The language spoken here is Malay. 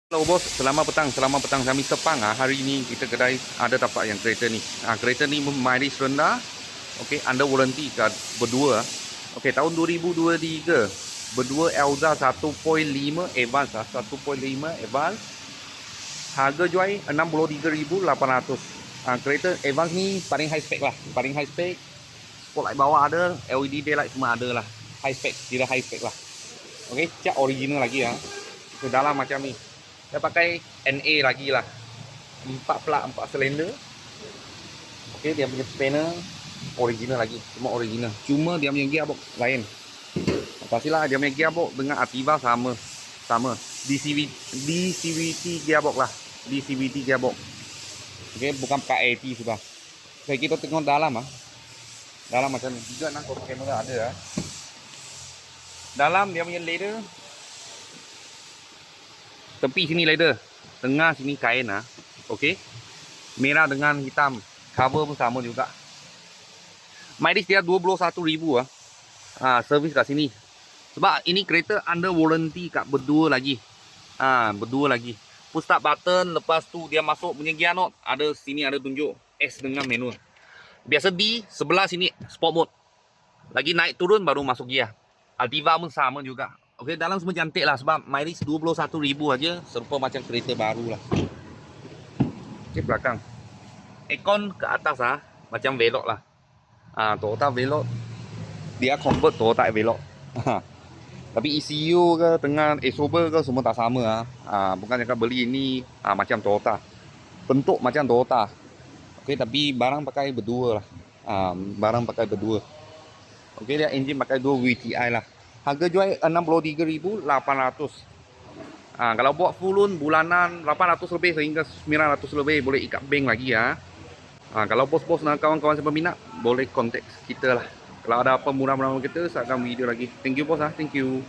Hello bos, selamat petang kami Sepang. Hari ini kita kedai ada tapak yang kereta ni. Kereta ni mileage rendah. Okey, under warranty kat berdua. Okey, tahun 2023. Berdua Elza 1.5 advance 1.5 advance. Harga jual 63,800. Kereta advance ni paling high spec lah. Paling high spec. Spotlight bawah ada, LED daylight semua ada lah. High spec, kira high spec lah. Okey, cat original lagi Ke dalam macam ni. Saya pakai NA lagi lah. 4 plug 4 silinder. Okey, dia punya spanner original lagi, semua original. Cuma dia punya gearbox lain. Pastilah dia punya gearbox dengan Ativa sama. DCVT gearbox lah. DCVT gearbox. Okey, bukan pakai AT sudah. Saya kita tengok dalam Dalam macam ni. Juga nak kamera ada Dalam dia punya leather. Tepi sini leather, tengah sini kain Okey. Merah dengan hitam. Cover pun sama juga. Mileage dia 21,000 servis kat sini. Sebab ini kereta under warranty kat berdua lagi. Berdua lagi. Push start button, lepas tu dia masuk punya gear note. Ada sini ada tunjuk S dengan manual. Biasa D sebelah sini sport mode. Lagi naik turun baru masuk gear. Altiva pun sama juga. Okey, dalam semua cantik lah sebab mileage 21,000 aja, serupa macam kereta baru lah. Okey, belakang. Aircon ke atas macam velg lah. Toyota velg. Dia convert Toyota velg. Tapi ECU ke tengah sober ke semua tak sama bukan cakap beli ini macam Toyota. Bentuk macam Toyota. Okey, tapi barang pakai berdua lah. Barang pakai berdua. Okey, dia engine pakai 2 VTI lah. Harga jual 63,800. Kalau buat full loan bulanan 800 lebih sehingga 900 lebih, boleh ikat bank lagi kalau bos-bos dan kawan-kawan siapa minat boleh kontak kita lah. Kalau ada apa murah-murah kita, saya akan video lagi. Thank you bos thank you.